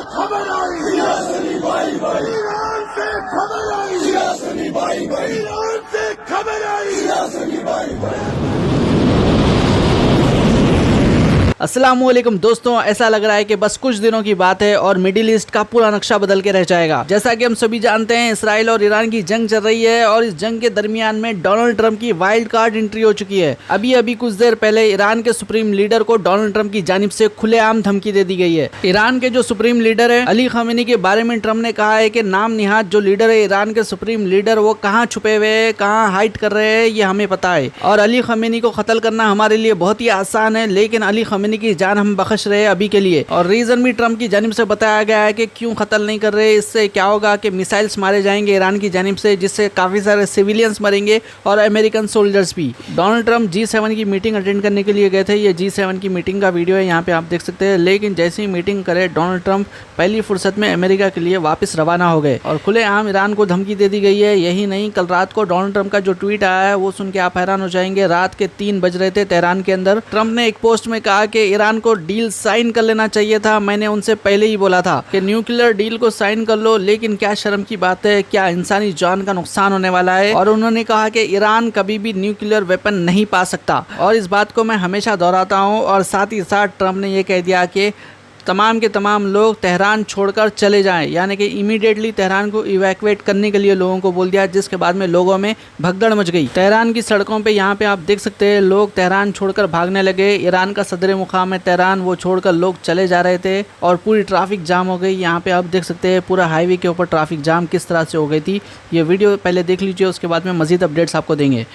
खबर आई, ईरान से खबर आई, ईरान से खबर आई। अस्सलामुअलैकुम दोस्तों, ऐसा लग रहा है कि बस कुछ दिनों की बात है और मिडिल ईस्ट का पूरा नक्शा बदल के रह जाएगा। जैसा कि हम सभी जानते हैं, इसराइल और ईरान की जंग चल रही है और इस जंग के दरमियान में डोनाल्ड ट्रंप की वाइल्ड कार्ड एंट्री हो चुकी है। अभी कुछ देर पहले ईरान के सुप्रीम लीडर को डोनाल्ड ट्रंप की जानिब से खुलेआम धमकी दे दी गई है। ईरान के जो सुप्रीम लीडर है अली खमेनी के बारे में ट्रंप ने कहा है कि नाम निहाद जो लीडर है ईरान के सुप्रीम लीडर, वो कहाँ छुपे हुए है, कहाँ हाइड कर रहे हैं, ये हमें पता है और अली खमेनी को कत्ल करना हमारे लिए बहुत ही आसान है, लेकिन अली खमेनी की जान हम बख्श रहे हैं अभी के लिए। और रीजन भी ट्रंप की जानिब से बताया गया है कि क्यों कत्ल नहीं कर रहे। इससे क्या होगा कि मिसाइल्स मारे जाएंगे ईरान की जानिब से, जिससे काफी सारे सिविलियंस मरेंगे और अमेरिकन सोल्जर्स भी। डोनाल्ड ट्रंप G7 की मीटिंग अटेंड करने के लिए गए थे। ये G7 की मीटिंग का वीडियो है, यहाँ पे आप देख सकते हैं। लेकिन जैसे ही मीटिंग करे डोनाल्ड ट्रंप पहली फुर्सत में अमेरिका के लिए वापस रवाना हो गए और खुलेआम ईरान को धमकी दे दी गई है। यही नहीं, कल रात को डोनाल्ड ट्रंप का जो ट्वीट आया है वो सुन के आप हैरान हो जाएंगे। रात के 3 बज रहे थे तेहरान के अंदर। ट्रंप ने एक पोस्ट में कहा कि ईरान को डील साइन कर लेना चाहिए था, मैंने उनसे पहले ही बोला था कि न्यूक्लियर डील को साइन कर लो, लेकिन क्या शर्म की बात है, क्या इंसानी जान का नुकसान होने वाला है। और उन्होंने कहा कि ईरान कभी भी न्यूक्लियर वेपन नहीं पा सकता और इस बात को मैं हमेशा दोहराता हूँ। और साथ ही साथ ट्रंप ने यह कह दिया कि तमाम के तमाम लोग तेहरान छोड़कर चले जाएं, यानी कि इमीडिएटली तेहरान को इवैक्यूएट करने के लिए लोगों को बोल दिया, जिसके बाद में लोगों में भगदड़ मच गई। तेहरान की सड़कों पे यहाँ पे आप देख सकते हैं लोग तेहरान छोड़कर भागने लगे। ईरान का सदर मुकाम है तेहरान, वो छोड़कर लोग चले जा रहे थे और पूरी ट्रैफिक जाम हो गई। यहाँ पे आप देख सकते हैं पूरा हाईवे के ऊपर ट्रैफिक जाम किस तरह से हो गई थी। ये वीडियो पहले देख लीजिए, उसके बाद में मजीद अपडेट्स आपको देंगे।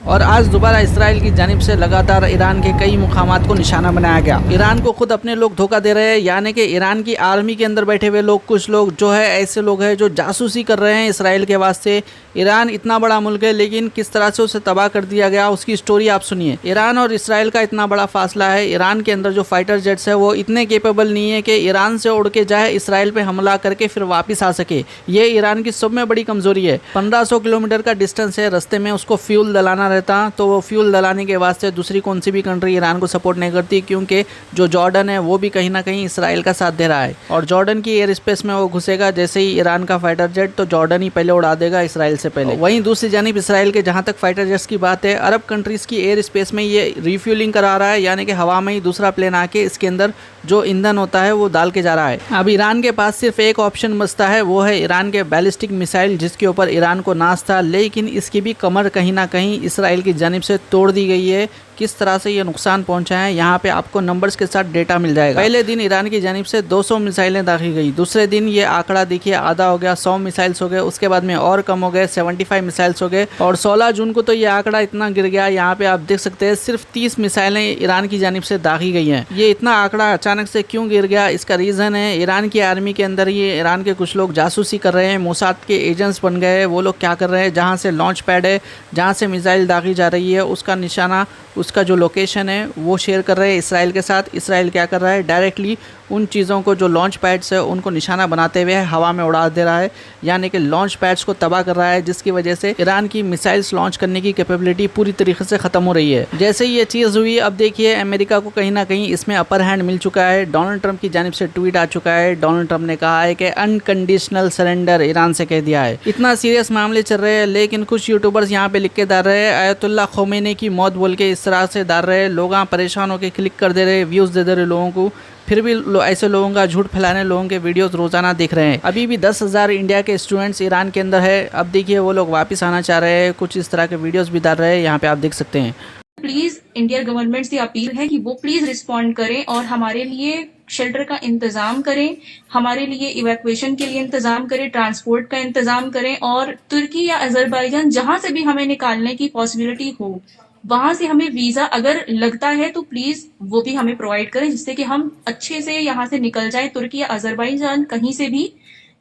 और आज दोबारा इसराइल की जानिब से लगातार ईरान के कई मुकामात को निशाना बनाया गया। ईरान को खुद अपने लोग धोखा दे रहे हैं, यानी कि ईरान की आर्मी के अंदर बैठे हुए लोग, कुछ लोग जो है ऐसे लोग हैं जो जासूसी कर रहे हैं इसराइल के वास्ते। ईरान इतना बड़ा मुल्क है, लेकिन किस तरह से उसे तबाह कर दिया गया उसकी स्टोरी आप सुनिए। ईरान और इसराइल का इतना बड़ा फासला है। ईरान के अंदर जो फाइटर जेट्स है वो इतने केपेबल नहीं है कि ईरान से उड़ के जाए इसराइल पे हमला करके फिर वापस आ सके। ये ईरान की सब में बड़ी कमजोरी है। 1500 किलोमीटर का डिस्टेंस है, रास्ते में उसको फ्यूल डलाना रहता, तो वो फ्यूल डलाने के वास्ते दूसरी कौन सी भी कंट्री ईरान को सपोर्ट नहीं करती, क्योंकि जो जॉर्डन है वो भी कहीं ना कहीं इसराइल का साथ दे रहा है। और जॉर्डन की एयर स्पेस में वो घुसेगा जैसे ही ईरान का फाइटर जेट, तो जॉर्डन ही पहले उड़ा देगा इसराइल से पहले। वहीं दूसरी जानिब इसराइल के जहां तक फाइटर जेट्स की बात है, अरब कंट्रीज की एयर स्पेस में ये रिफ्यूलिंग करा रहा है, यानी कि हवा में ही दूसरा प्लेन आके इसके अंदर जो ईंधन होता है वो डाल के जा रहा है। अब ईरान के पास सिर्फ एक ऑप्शन बचता है, वो है ईरान के बैलिस्टिक मिसाइल, जिसके ऊपर ईरान को नाज था, लेकिन इसकी भी कमर कहीं ना कहीं इसराइल की जानिब से तोड़ दी गई है। किस तरह से ये नुकसान पहुंचा है यहाँ पे आपको नंबर्स के साथ डेटा मिल जाएगा। पहले दिन ईरान की जानिब से 200 मिसाइलें दाखिल गई, दूसरे दिन ये आंकड़ा देखिए आधा हो गया, 100 मिसाइल्स हो गए, उसके बाद में और कम हो गए, 75 मिसाइल्स हो गए और 16 जून को तो ये आंकड़ा इतना गिर गया। यहाँ पे आप देख सकते हैं सिर्फ 30 मिसाइलें ईरान की जानिब से दाखिल गई हैं। ये इतना आंकड़ा अचानक से क्यों गिर गया, इसका रीज़न है ईरान की आर्मी के अंदर ये ईरान के कुछ लोग जासूसी कर रहे हैं, मोसाद के एजेंट्स बन गए हैं। वो लोग क्या कर रहे हैं, जहाँ से लॉन्च पैड है, जहाँ से मिसाइल दाखिल जा रही है, उसका निशाना, उसका जो लोकेशन है वो शेयर कर रहे हैं इसराइल के साथ। इसराइल क्या कर रहा है, डायरेक्टली उन चीज़ों को जो लॉन्च पैड्स है उनको निशाना बनाते हुए हवा में उड़ा दे रहा है, यानी कि लॉन्च पैड्स को तबाह कर रहा है, जिसकी वजह से ईरान की मिसाइल्स लॉन्च करने की कैपेबिलिटी पूरी तरीके से ख़त्म हो रही है। जैसे ही ये चीज़ हुई, अब देखिए अमेरिका को कहीं ना कहीं इसमें अपर हैंड मिल चुका है। डोनाल्ड ट्रंप की जानिब से ट्वीट आ चुका है। डोनाल्ड ट्रंप ने कहा है कि अनकंडीशनल सरेंडर ईरान से कह दिया है। इतना सीरियस मामले चल रहे हैं, लेकिन कुछ यूट्यूबर्स यहाँ पे लिख के डाल रहे हैं आयतुल्लाह खोमेनी की मौत बोल के, इस तरह से डाल रहे हैं। लोग परेशान होकर क्लिक कर दे रहे, व्यूज़ दे रहे लोगों को, फिर भी ऐसे लोगों का झूठ फैलाने लोगों के वीडियोस रोजाना देख रहे हैं। अभी भी 10,000 इंडिया के स्टूडेंट्स ईरान के अंदर है। अब देखिए वो लोग वापस आना चाह रहे हैं, कुछ इस तरह के वीडियोस भी डाल रहे हैं, यहाँ पे आप देख सकते हैं। प्लीज इंडियन गवर्नमेंट से अपील है कि वो प्लीज रिस्पॉन्ड करें और हमारे लिए शेल्टर का इंतजाम करें, हमारे लिए इवैक्यूएशन के लिए इंतजाम करें, ट्रांसपोर्ट का इंतजाम करें और तुर्की या अजरबैजान जहां से भी हमें निकालने की पॉसिबिलिटी हो वहां से हमें वीजा अगर लगता है तो प्लीज वो भी हमें प्रोवाइड करें, जिससे कि हम अच्छे से यहाँ से निकल जाए, तुर्की या अजरबैजान कहीं से भी,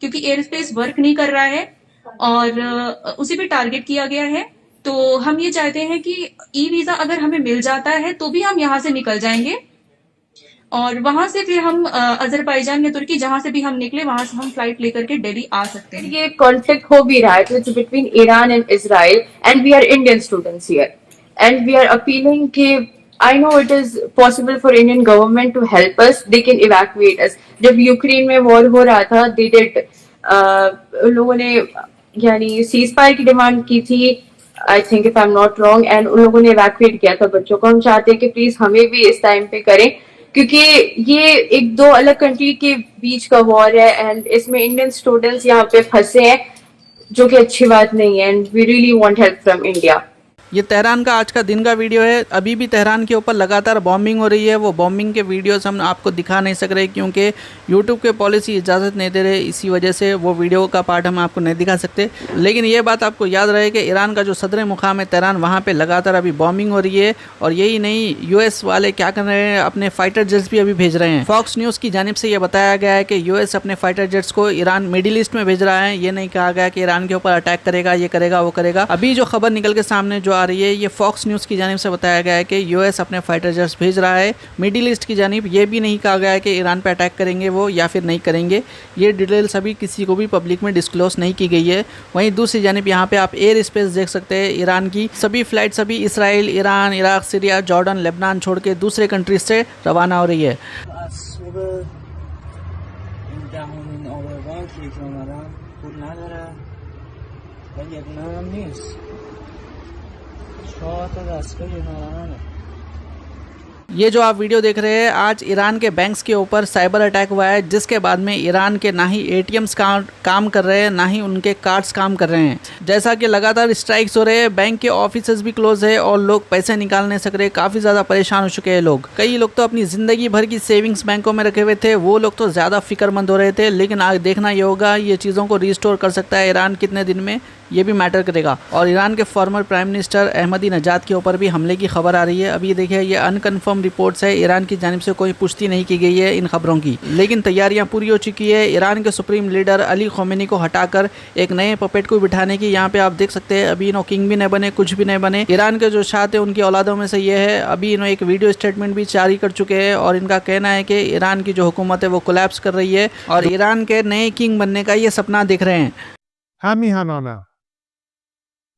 क्योंकि एयर स्पेस वर्क नहीं कर रहा है और उसी पे टारगेट किया गया है। तो हम ये चाहते हैं कि ई वीजा अगर हमें मिल जाता है तो भी हम यहाँ से निकल जाएंगे और वहां से फिर हम अजरबैजान या तुर्की जहां से भी हम निकले वहां से हम फ्लाइट लेकर के दिल्ली आ सकते हैं। ये कॉन्फ्लिक्ट हो भी रहा है तो between Iran and Israel and we are Indian students here and we are appealing कि I know it is possible for Indian government to help us, they can evacuate us. जब यूक्रेन में war हो रहा था they did लोगों ने यानी cease fire की डिमांड की थी, I think if I am not wrong, and उन लोगों ने इवैक्यूएट किया था बच्चों को। हम चाहते हैं कि प्लीज हमें भी इस टाइम पे करें, क्योंकि ये एक दो अलग कंट्री के बीच का वॉर है एंड इसमें इंडियन स्टूडेंट्स यहाँ पे फंसे हैं, जो कि अच्छी बात नहीं है and we really want help from India. ये तेहरान का आज का दिन का वीडियो है। अभी भी तेहरान के ऊपर लगातार बॉम्बिंग हो रही है। वो बॉम्बिंग के वीडियोस हम आपको दिखा नहीं सक रहे क्योंकि यूट्यूब के पॉलिसी इजाज़त नहीं दे रहे, इसी वजह से वो वीडियो का पार्ट हम आपको नहीं दिखा सकते। लेकिन ये बात आपको याद रहे कि ईरान का जो सदर मुकाम है तेहरान, वहाँ पर लगातार अभी बॉम्बिंग हो रही है। और यही नहीं, यूएस वाले क्या कर रहे हैं, अपने फाइटर जेट्स भी अभी भेज रहे हैं। फॉक्स न्यूज़ की जानिब से ये बताया गया है कि यूएस अपने फाइटर जेट्स को ईरान मिडिल ईस्ट में भेज रहा है। ये नहीं कहा गया कि ईरान के ऊपर अटैक करेगा, ये करेगा, वो करेगा। अभी जो खबर निकल के सामने जो आ रही है, ये फॉक्स न्यूज़ की जानिब से बताया गया है कि यूएस अपने फाइटर जेट्स भेज रहा है मिडिल ईस्ट की जानिब। ये भी नहीं कहा गया है कि ईरान पे अटैक करेंगे वो या फिर नहीं करेंगे। ये डिटेल्स अभी किसी को भी पब्लिक में डिस्क्लोज नहीं की गई है। वहीं दूसरी जानिब यहाँ पे आप एयर स्पेस देख सकते हैं। ईरान की सभी फ्लाइट सभी Israel, Iran, Iraq, Syria, Jordan, Lebanon छोड़ के दूसरे कंट्रीज से रवाना हो रही है। ये जो आप वीडियो देख रहे हैं, आज ईरान के बैंक्स के ऊपर साइबर अटैक हुआ है, जिसके बाद में ईरान के ना ही एटीएम्स काम कर रहे हैं, ना ही उनके कार्ड्स काम कर रहे हैं। जैसा कि लगातार स्ट्राइक्स हो रहे हैं, बैंक के ऑफिसेज भी क्लोज है और लोग पैसे निकाल नहीं सक रहे। काफ़ी ज़्यादा परेशान हो चुके हैं लोग। कई लोग तो अपनी ज़िंदगी भर की सेविंग्स बैंकों में रखे हुए थे, वो लोग तो ज़्यादा फिक्रमंद हो रहे थे। लेकिन आज देखना ये होगा, ये चीज़ों को रिस्टोर कर सकता है ईरान कितने दिन में, ये भी मैटर करेगा। और ईरान के फॉर्मर प्राइम मिनिस्टर अहमदी नजाद के ऊपर भी हमले की खबर आ रही है। अभी देखिए, ये अनकन्फर्म रिपोर्ट्स है, ईरान की जानिब से कोई पुष्टि नहीं की गई है इन खबरों की, लेकिन तैयारियां पूरी हो चुकी है ईरान के सुप्रीम लीडर अली खमेनी को हटाकर एक नए पपेट को बिठाने की। यहाँ पे आप देख सकते हैं, अभी इन्हों किंग भी नहीं बने, कुछ भी नहीं बने। ईरान के जो शाह थे उनकी औलादों में से ये है। अभी इन्हों एक वीडियो स्टेटमेंट भी जारी कर चुके हैं और इनका कहना है कि ईरान की जो हुकूमत है वो कोलैप्स कर रही है और ईरान के नए किंग बनने का ये सपना देख रहे हैं।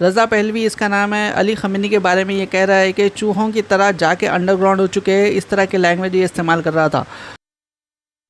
रज़ा पहलवी इसका नाम है। अली खमेनी के बारे में ये कह रहा है कि चूहों की तरह जाके अंडरग्राउंड हो चुके हैं। इस तरह के लैंग्वेज ये इस्तेमाल कर रहा था।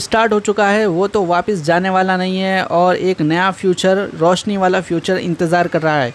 स्टार्ट हो चुका है वो तो वापस जाने वाला नहीं है और एक नया फ्यूचर, रोशनी वाला फ्यूचर इंतज़ार कर रहा है।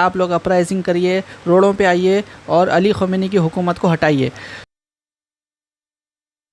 आप लोग अपराइजिंग करिए, रोडों पे आइए और अली खमेनी की हुकूमत को हटाइए।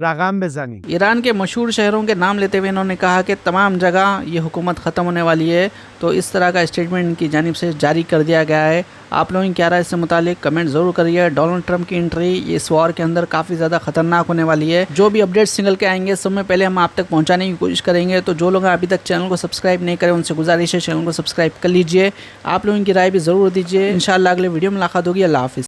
रकम बजानी। ईरान के मशहूर शहरों के नाम लेते हुए इन्होंने कहा कि तमाम जगह ये हुकूमत ख़त्म होने वाली है। तो इस तरह का स्टेटमेंट इनकी जानिब से जारी कर दिया गया है। आप लोगों की क्या राय इससे मुतालिक कमेंट ज़रूर करिए। डोनाल्ड ट्रंप की एंट्री इस वॉर के अंदर काफ़ी ज़्यादा खतरनाक होने वाली है। जो भी अपडेट्स निकल के आएंगे सब में पहले हम आप तक पहुँचाने की कोशिश करेंगे। तो जो लोग अभी तक चैनल को सब्सक्राइब नहीं करें उनसे गुजारिश है चैनल को सब्सक्राइब कर लीजिए। आप लोगों की राय भी ज़रूर दीजिए। इंशाअल्लाह अगले वीडियो में मुलाकात होगी। अल्लाह हाफ़िज़।